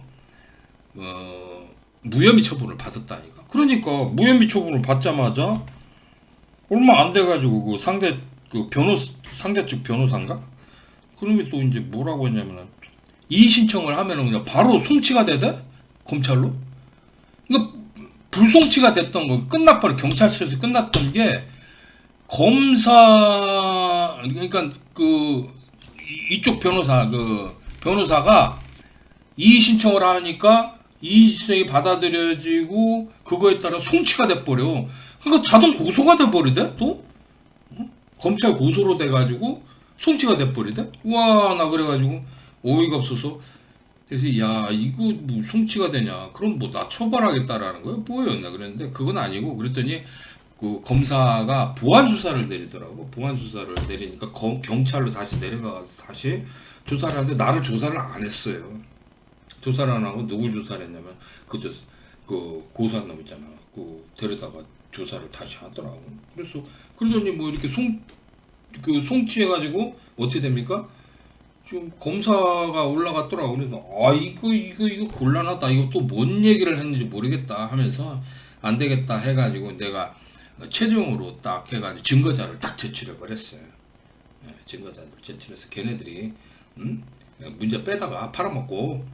무혐의 처분을 받았다니까. 그러니까 무혐의 처분을 받자마자 얼마 안 돼가지고 상대 측 변호사인가? 그놈이 또 이제 뭐라고 했냐면은 이의 신청을 하면은 그냥 바로 송치가 되대? 검찰로? 그러니까 불송치가 됐던 거 끝나버려. 경찰서에서 끝났던 게 검사, 그러니까 이쪽 변호사가 이의 신청을 하니까 이의 신청이 받아들여지고 그거에 따라 송치가 돼버려. 그러니까 자동 고소가 돼버리대 또? 검찰 고소로 돼가지고 송치가 돼버리대? 와, 나 그래가지고 어이가 없어서, 그래서 야 이거 뭐 송치가 되냐, 그럼 뭐 나 처벌하겠다라는 거야 뭐예요? 나 그랬는데 그건 아니고, 그랬더니 그 검사가 보안 수사를 내리더라고. 보안 수사를 내리니까 경찰로 다시 내려가서 다시 조사를 하는데 나를 조사를 안 했어요. 조사를 안 하고 누굴 조사를 했냐면 그 고소한 놈 있잖아. 그 데려다가 조사를 다시 하더라고. 그래서 그러더니 뭐 이렇게 송치해가지고 어떻게 됩니까? 지금 검사가 올라갔더라고. 그래서 이거 곤란하다. 이거 또 뭔 얘기를 했는지 모르겠다 하면서 안 되겠다 해가지고 내가 최종으로 딱 해가지고 증거자를 딱 제출해 버렸어요. 증거자를 제출해서 걔네들이 문제 빼다가 팔아먹고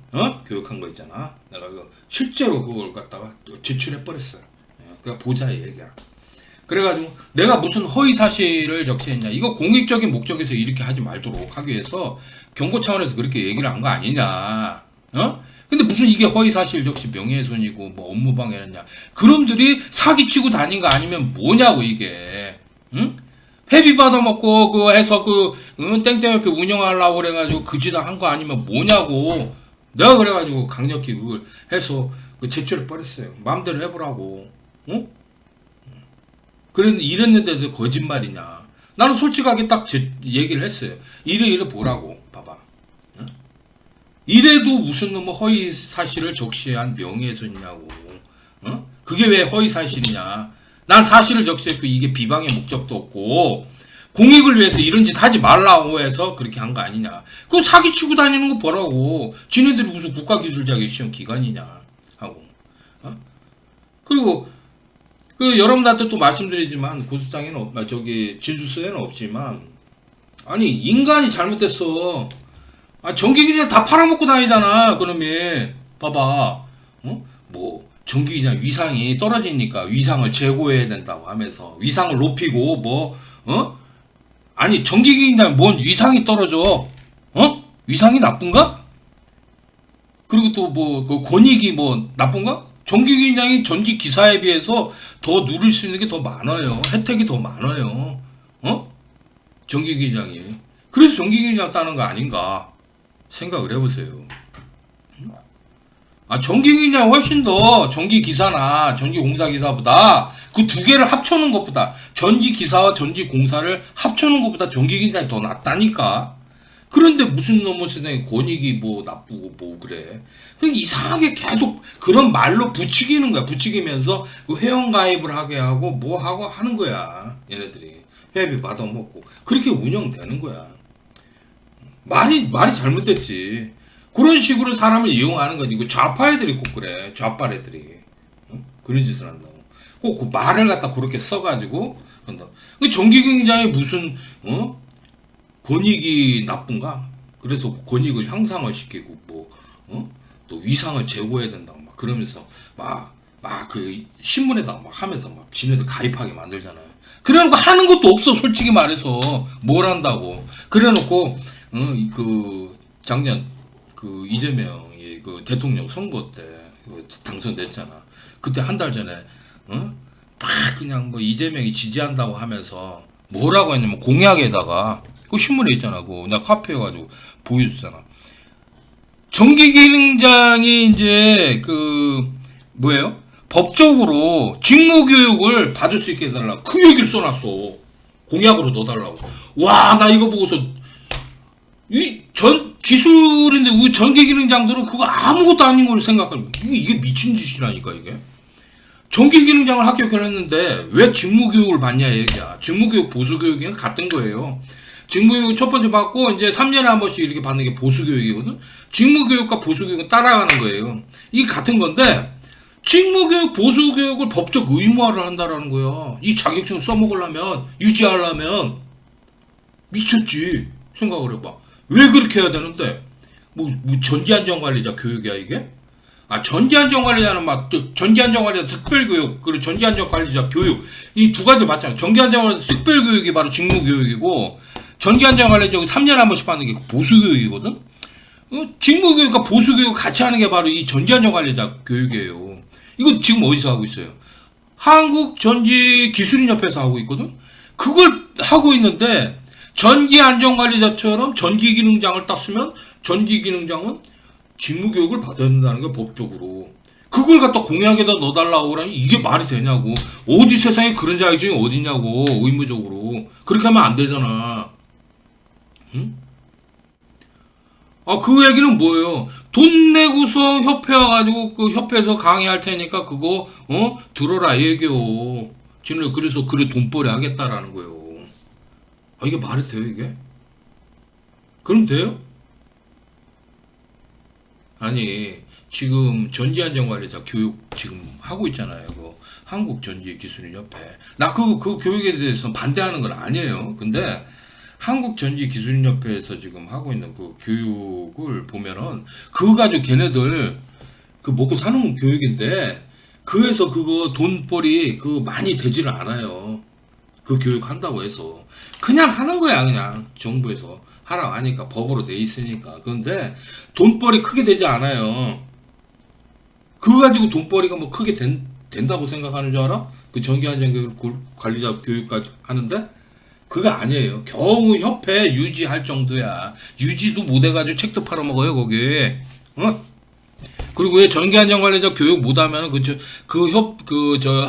교육한 거 있잖아. 내가 실제로 그걸 갖다가 제출해 버렸어요. 그러니까 보자의 얘기야. 그래가지고 내가 무슨 허위 사실을 적시했냐, 이거 공익적인 목적에서 이렇게 하지 말도록 하기 위해서 경고 차원에서 그렇게 얘기를 한 거 아니냐. 근데 무슨 이게 허위 사실 적시 명예훼손이고 뭐 업무방해였냐. 그놈들이 사기치고 다닌 거 아니면 뭐냐고 이게. 회비 받아먹고 그거 해서 땡땡협회 운영하려고 그래가지고 그 짓을 한 거 아니면 뭐냐고. 내가 그래가지고 강력히 그걸 해서 제출해 버렸어요. 마음대로 해보라고. 그랬는데 이랬는데도 거짓말이냐. 나는 솔직하게 딱 얘기를 했어요. 이래 보라고. 봐봐. 이래도 무슨 뭐 허위 사실을 적시한 명예훼손이냐고. 어? 그게 왜 허위 사실이냐? 난 사실을 적시했고 이게 비방의 목적도 없고 공익을 위해서 이런 짓 하지 말라고 해서 그렇게 한 거 아니냐? 그거 사기치고 다니는 거 보라고. 지네들이 무슨 국가기술자격시험 기관이냐 하고. 어? 그리고 그 여러분한테 또 말씀드리지만 고소장에는 저기 진술서에는 없지만 아니 인간이 잘못됐어. 아, 전기기장 다 팔아먹고 다니잖아, 그놈이. 봐봐. 어? 뭐, 전기기장 위상이 떨어지니까 위상을 제고해야 된다고 하면서, 위상을 높이고, 뭐, 어? 아니, 전기기장 뭔 위상이 떨어져? 어? 위상이 나쁜가? 그리고 또 뭐, 그 권익이 뭐, 나쁜가? 전기기장이 전기기사에 비해서 더 누릴 수 있는 게 더 많아요. 혜택이 더 많아요. 어? 전기기장이. 그래서 전기기장 따는 거 아닌가? 생각을 해보세요. 아, 전기기장 훨씬 더 전기기사나 전기공사기사보다 그 두 개를 합쳐놓은 것보다 전기기사와 전기공사를 합쳐놓은 것보다 전기기장이 더 낫다니까. 그런데 무슨 놈의 세상에 권익이 뭐 나쁘고 뭐 그래. 그냥 이상하게 계속 그런 말로 부추기는 거야. 부추기면서 그 회원가입을 하게 하고 뭐 하고 하는 거야. 얘네들이. 회비 받아먹고. 그렇게 운영되는 거야. 말이 잘못됐지. 그런 식으로 사람을 이용하는 거지. 그 좌파 애들이 꼭 그래. 좌빨 애들이. 어? 그런 짓을 한다고. 꼭 그 말을 갖다 그렇게 써가지고 한다. 그 전기경장에 무슨 권익이 나쁜가? 그래서 권익을 향상을 시키고 또 위상을 제고해야 된다고 막 그러면서 막 그 신문에다 막 하면서 막 지네들 가입하게 만들잖아요. 그래놓고 하는 것도 없어. 솔직히 말해서 뭘 한다고. 그래놓고 그 작년 그 이재명이 그 대통령 선거 때 당선됐잖아. 그때 한 달 전에 막 그냥 뭐 이재명이 지지한다고 하면서 뭐라고 했냐면 공약에다가 그 신문에 있잖아. 그 나 카페에 가지고 보여줬잖아. 전기기능장이 이제 그 뭐예요? 법적으로 직무교육을 받을 수 있게 해달라. 그 얘기를 써놨어. 공약으로 넣어달라고. 와, 나 이거 보고서 이 전 기술인데 우리 전기기능장들은 그거 아무것도 아닌 걸 생각하는 이게 미친 짓이라니까 이게. 전기기능장을 합격을 했는데 왜 직무교육을 받냐 얘기야. 직무교육 보수교육이랑 같은 거예요. 직무교육 첫 번째 받고 이제 3년에 한 번씩 이렇게 받는 게 보수교육이거든. 직무교육과 보수교육은 따라가는 거예요. 이게 같은 건데 직무교육 보수교육을 법적 의무화를 한다라는 거야. 이 자격증을 써먹으려면 유지하려면 미쳤지. 생각을 해봐. 왜 그렇게 해야 되는데? 뭐 전기안전관리자 교육이야 이게? 아, 전기안전관리자는 막 전기안전관리자 특별교육 그리고 전기안전관리자 교육 이 두 가지 맞잖아. 전기안전관리자 특별교육이 바로 직무교육이고 전기안전관리자 3년에 한 번씩 받는 게 보수교육이거든. 직무교육과 보수교육 같이 하는 게 바로 이 전기안전관리자 교육이에요. 이거 지금 어디서 하고 있어요? 한국전기기술인협회에서 하고 있거든. 그걸 하고 있는데 전기안전관리자처럼 전기기능장을 땄으면 전기기능장은 직무교육을 받아야 된다는 게 법적으로. 그걸 갖다 공약에다 넣어달라고 그러니 이게 말이 되냐고. 어디 세상에 그런 자격증이 어디냐고. 의무적으로. 그렇게 하면 안 되잖아. 응? 아, 그 얘기는 뭐예요? 돈 내고서 협회 와가지고 그 협회에서 강의할 테니까 그거 들어라 이 얘기요. 지금 그래서 그래 돈벌이 하겠다라는 거예요. 아, 이게 말이 돼요 이게? 그럼 돼요? 아니 지금 전기안전관리자 교육 지금 하고 있잖아요. 그 한국전기기술인협회. 나 그 교육에 대해서 반대하는 건 아니에요. 근데 한국전기기술인협회에서 지금 하고 있는 그 교육을 보면은 그거 가지고 걔네들 그 먹고 사는 교육인데 그에서 그거 돈벌이 그 많이 되지를 않아요. 그 교육 한다고 해서 그냥 하는 거야. 그냥 정부에서 하라고 하니까 법으로 돼 있으니까. 그런데 돈벌이 크게 되지 않아요. 그거 가지고 돈벌이가 뭐 크게 된다고 생각하는 줄 알아? 그 전기안전관리자 교육까지 하는데 그거 아니에요. 겨우 협회 유지할 정도야. 유지도 못해가지고 책도 팔아먹어요 거기. 그리고 왜 전기안전관리자 교육 못하면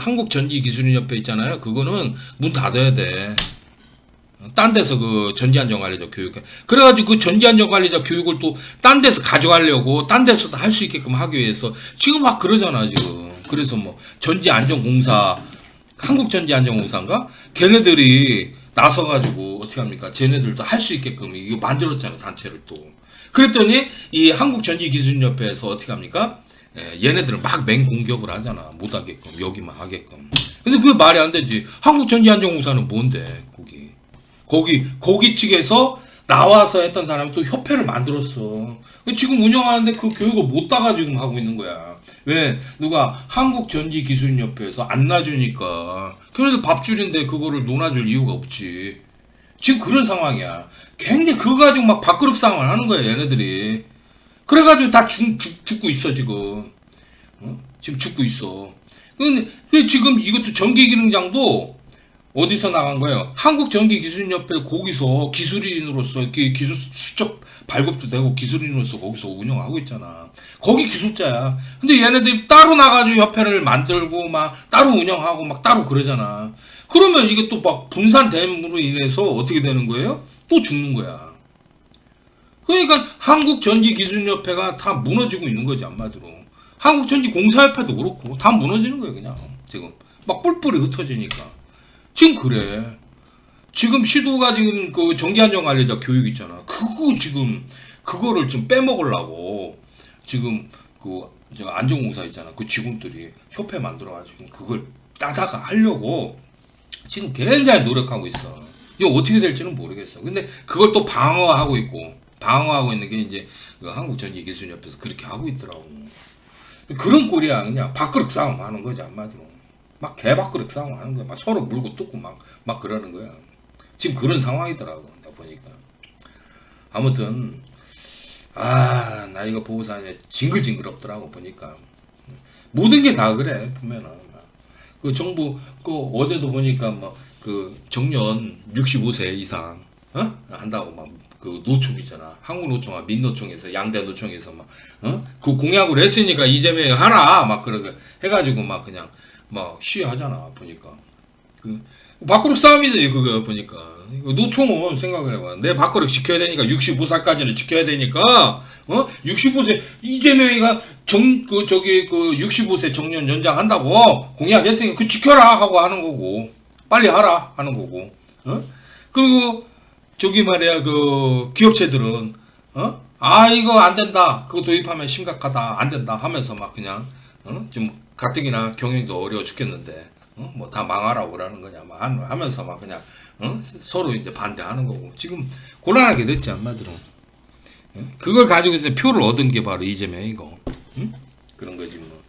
한국전기기술인협회 있잖아요. 그거는 문 닫아야 돼. 딴 데서 그 전지안전관리자 교육해. 그래가지고 그 전지안전관리자 교육을 또 딴 데서 가져가려고 딴 데서도 할 수 있게끔 하기 위해서 지금 막 그러잖아 지금. 그래서 뭐 전지안전공사, 한국전지안전공사인가? 걔네들이 나서가지고 어떻게 합니까? 쟤네들도 할 수 있게끔 이거 만들었잖아 단체를 또. 그랬더니 이 한국전지기술협회에서 어떻게 합니까? 얘네들은 막 맹공격을 하잖아. 못하게끔 여기만 하게끔. 근데 그게 말이 안 되지. 한국전지안전공사는 뭔데 거기 측에서 나와서 했던 사람이 또 협회를 만들었어. 지금 운영하는데 그 교육을 못 따가지고 하고 있는 거야. 왜? 누가 한국전지기술협회에서 안 놔주니까. 그래서 밥줄인데 그거를 논아줄 이유가 없지. 지금 그런 상황이야. 굉장히 그거 가지고 막 밥그릇 싸움을 하는 거야, 얘네들이. 그래가지고 다 죽고 있어, 지금. 지금 죽고 있어. 근데 지금 이것도 전기기능장도 어디서 나간 거예요? 한국전기기술협회 거기서 기술인으로서 기술 수적 발급도 되고 기술인으로서 거기서 운영하고 있잖아. 거기 기술자야. 근데 얘네들이 따로 나가지고 협회를 만들고 막 따로 운영하고 막 따로 그러잖아. 그러면 이게 또 막 분산됨으로 인해서 어떻게 되는 거예요? 또 죽는 거야. 그러니까 한국전기기술협회가 다 무너지고 있는 거지 한마디로. 한국전기공사협회도 그렇고 다 무너지는 거예요 그냥 지금. 막 뿔뿔이 흩어지니까. 지금 그래. 지금 시도가 지금 그 전기안전관리자 교육 있잖아. 그거를 지금 빼먹으려고 지금 그 안전공사 있잖아. 그 직원들이 협회 만들어가지고 그걸 따다가 하려고 지금 굉장히 노력하고 있어. 이거 어떻게 될지는 모르겠어. 근데 그걸 또 방어하고 있는 게 이제 그 한국전기기술협회에서 그렇게 하고 있더라고. 그런 꼴이야. 그냥 밥그릇 싸움 하는 거지 한마디로. 막 개밥그릇 싸움 하는 거야. 막 서로 물고 뜯고 막 그러는 거야. 지금 그런 상황이더라고. 나 보니까. 아무튼 나 이거 보고서 이제 징글징글없더라고 보니까. 모든 게 다 그래 보면은. 그 정부 그 어제도 보니까 뭐 그 정년 65세 이상 한다고 막 그 노총이잖아. 한국노총과 민노총에서 양대 노총에서 막 그 공약을 했으니까 이재명이 하라 막 그러게 해가지고 막 그냥 막 시위하잖아 보니까. 그 밥그릇 싸움이지 그거 보니까. 노총은 생각을 해봐. 내 밥그릇 지켜야 되니까 65살까지는 지켜야 되니까 65세 이재명이가 그 65세 정년 연장한다고 공약했으니까 그 지켜라 하고 하는 거고 빨리 하라 하는 거고. 그리고 저기 말이야 그 기업체들은 이거 안 된다 그거 도입하면 심각하다 안 된다 하면서 막 그냥 좀 가뜩이나 경영도 어려워 죽겠는데 뭐 다 망하라고 그러는 거냐 막 하면서 막 그냥 서로 이제 반대하는 거고 지금 곤란하게 됐지 한마디로. 그걸 가지고 이제 표를 얻은 게 바로 이재명이고 그런 거지 뭐.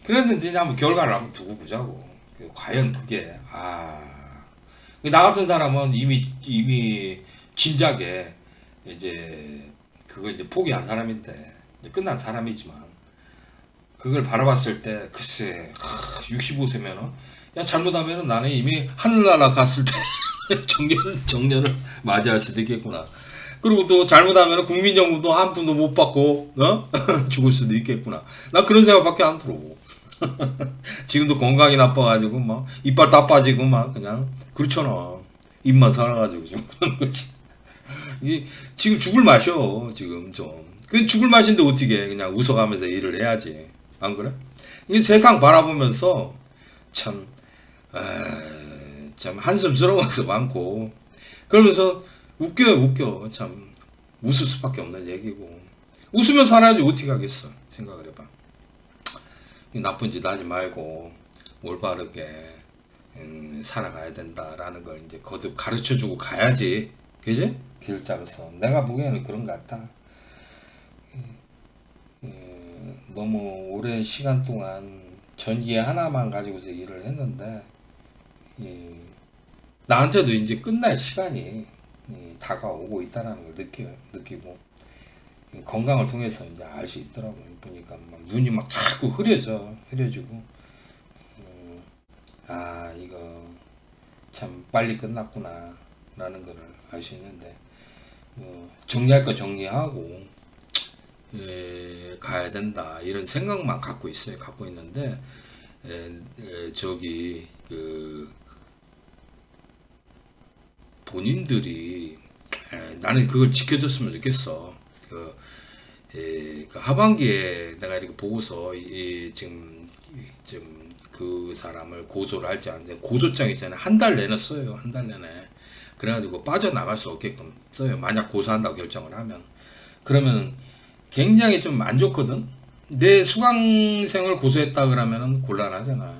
그래서 이제 한번 결과를 한번 두고 보자고. 과연 그게 나 같은 사람은 이미 진작에 이제 그걸 이제 포기한 사람인데 이제 끝난 사람이지만 그걸 바라봤을 때 글쎄 65세면은 야 잘못하면은 나는 이미 하늘나라 갔을 때 정년을 맞이할 수도 있겠구나. 그리고 또 잘못하면 국민연금도 한 푼도 못 받고 죽을 수도 있겠구나. 나 그런 생각밖에 안 들어. 지금도 건강이 나빠가지고 막 이빨 다 빠지고 막 그냥 그렇잖아. 입만 살아가지고 지금 그런 거지. 이게 지금 죽을 맛이요 지금 좀. 그 죽을 맛인데 어떻게 그냥 웃어가면서 일을 해야지. 안 그래? 이 세상 바라보면서 참 한숨스러운 것도 많고 그러면서 웃겨 참 웃을 수밖에 없는 얘기고 웃으면 살아야지 어떻게 하겠어 생각을 해봐. 나쁜 짓 하지 말고 올바르게 살아가야 된다라는 걸 이제 거듭 가르쳐주고 가야지 그지? 기술자로서 내가 보기에는 그런 것 같다. 너무 오랜 시간 동안 전기 하나만 가지고서 일을 했는데 나한테도 이제 끝날 시간이 다가오고 있다는 걸 느끼고 건강을 통해서 이제 알 수 있더라고요. 보니까 막 눈이 막 자꾸 흐려지고 이거 참 빨리 끝났구나 라는 거를 알 수 있는데 정리할 거 정리하고 가야 된다 이런 생각만 갖고 있는데 저기 그 본인들이 나는 그걸 지켜줬으면 좋겠어. 그 하반기에 내가 이렇게 보고서 지금 그 사람을 고소를 할지 아는데 고소장 있잖아요. 한 달 내내 써요. 한 달 내내. 그래가지고 빠져나갈 수 없게끔 써요. 만약 고소한다고 결정을 하면. 그러면 굉장히 좀 안 좋거든. 내 수강생을 고소했다 그러면은 곤란하잖아.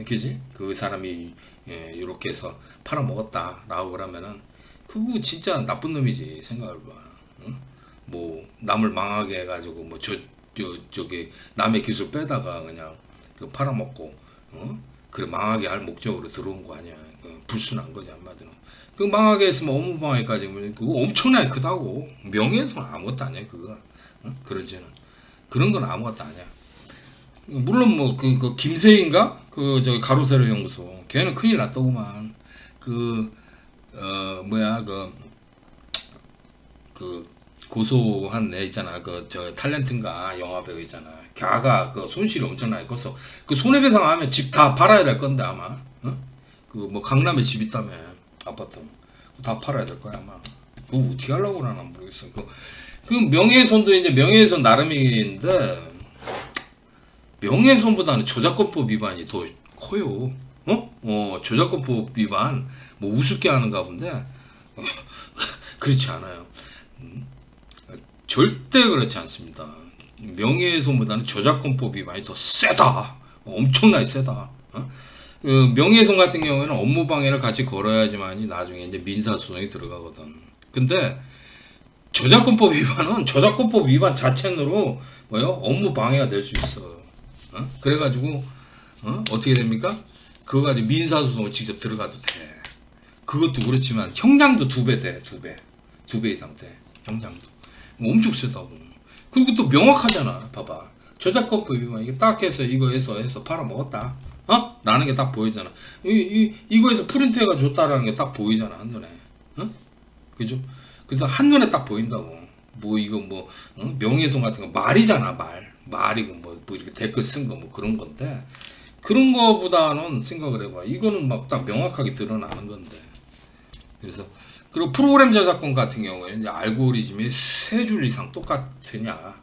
그지? 그 사람이 이렇게 해서 팔아먹었다라고 그러면은 그거 진짜 나쁜 놈이지. 생각을 봐. 응? 뭐 남을 망하게 해가지고 뭐 저기 남의 기술 빼다가 그냥 그 팔아먹고 그래 망하게 할 목적으로 들어온 거 아니야. 불순한 거지 한마디로. 그 망하게 했으면 업무방해까지 그거 엄청나게 크다고. 명예훼손은 아무것도 아니야 그거. 그런지는 그런 건 아무것도 아니야. 물론 뭐 그 김세인가 그 저기 가로세로 연구소 걔는 큰일 났더구만. 뭐야 그 고소한 애 있잖아. 그 저 탤런트인가 영화배우 있잖아. 걔가 그 손실이 엄청나게 컸어. 그 손해배상 하면 집 다 팔아야 될 건데 아마. 그 뭐 강남에 집 있다며 아파트. 다 팔아야 될 거야 아마. 그거 어떻게 하려고 그러나 모르겠어. 그 명예훼손도 이제 명예훼손 나름인데 명예훼손보다는 저작권법 위반이 더 커요. 저작권법 위반 뭐 우습게 하는가 본데 그렇지 않아요. 절대 그렇지 않습니다. 명예훼손보다는 저작권법 위반이 더 세다. 엄청나게 세다. 그 명예훼손 같은 경우에는 업무방해를 같이 걸어야지만이 나중에 이제 민사소송이 들어가거든. 근데 저작권법 위반은 저작권법 위반 자체로 업무방해가 될 수 있어. 그래가지고 어떻게 됩니까? 그거 가지고 민사소송을 직접 들어가도 돼. 그것도 그렇지만 형량도 2배 돼. 2배 이상 돼. 형량도 엄청 세다고. 그리고 또 명확하잖아. 봐봐. 저작권법 위반 이게 딱 해서 이거 해서 팔아먹었다. 라는 게 딱 보이잖아. 이거에서 프린트해가 줬다라는 게 딱 보이잖아 한눈에. 그죠? 그래서 한눈에 딱 보인다고. 뭐 이거 뭐 명예훼손 같은 거 말이잖아. 말이고 뭐 이렇게 댓글 쓴 거 뭐 그런 건데 그런 거보다는 생각을 해봐. 이거는 막 딱 명확하게 드러나는 건데. 그래서 그리고 프로그램 저작권 같은 경우에 이제 알고리즘이 3줄 이상 똑같으냐?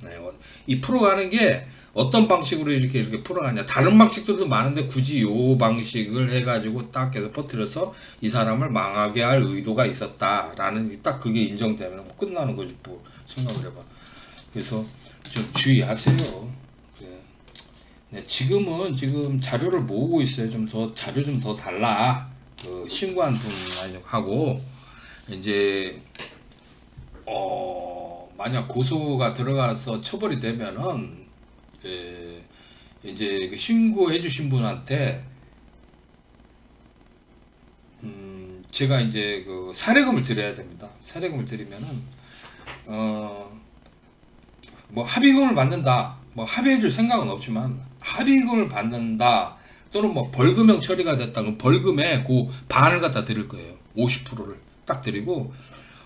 네, 이 풀어가는 게 어떤 방식으로 이렇게 풀어가냐? 다른 방식들도 많은데 굳이 요 방식을 해가지고 딱 해서 퍼뜨려서 이 사람을 망하게 할 의도가 있었다라는 딱 그게 인정되면 뭐 끝나는 거지 뭐 생각을 해봐. 그래서 좀 주의하세요. 네, 지금 자료를 모으고 있어요. 좀 더 자료 좀 더 달라. 그 신고한 분하고 이제 만약 고소가 들어가서 처벌이 되면은 이제 그 신고해 주신 분한테 제가 이제 그 사례금을 드려야 됩니다. 사례금을 드리면은 뭐 합의금을 받는다. 뭐 합의해 줄 생각은 없지만 합의금을 받는다. 또는 뭐 벌금형 처리가 됐다. 그럼 벌금에 그 반을 갖다 드릴 거예요. 50%를 딱 드리고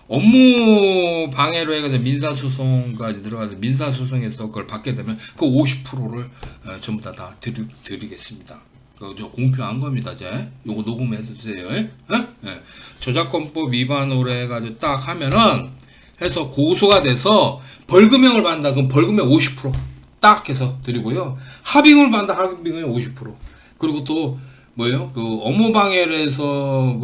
업무 방해로 해가지고 민사소송까지 들어가서 민사소송에서 그걸 받게 되면 그 50%를 전부 다 드리겠습니다. 저 공표한 겁니다. 이제 요거 녹음해 주세요. 네? 저작권법 위반으로 해가지고 딱 하면은 해서 고소가 돼서 벌금형을 받는다. 그럼 벌금의 50%딱 해서 드리고요. 합의금을 받는다. 합의금의 50%. 그리고 또 뭐예요? 그 업무방해를 해서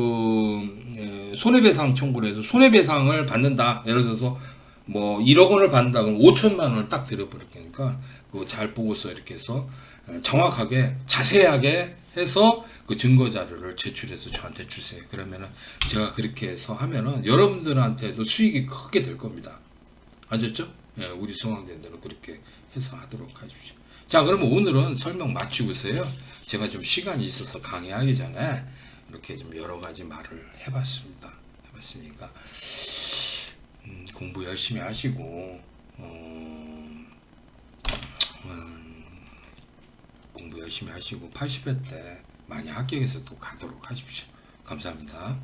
손해배상 청구를 해서 손해배상을 받는다. 예를 들어서 뭐 1억 원을 받는다. 그럼 5천만 원을 딱 드려버릴 테니까 그거 잘 보고서 이렇게 해서 정확하게 자세하게 해서 그 증거 자료를 제출해서 저한테 주세요. 그러면은 제가 그렇게 해서 하면은 여러분들한테도 수익이 크게 될 겁니다. 아셨죠? 예, 우리 소망대들은 그렇게 해서 하도록 하십시오. 자, 그러면 오늘은 설명 마치고서요. 제가 좀 시간이 있어서 강의하기 전에 이렇게 좀 여러 가지 말을 해봤으니까 공부 열심히 하시고 공부 열심히 하시고 80회 때 많이 합격해서 또 가도록 하십시오. 감사합니다.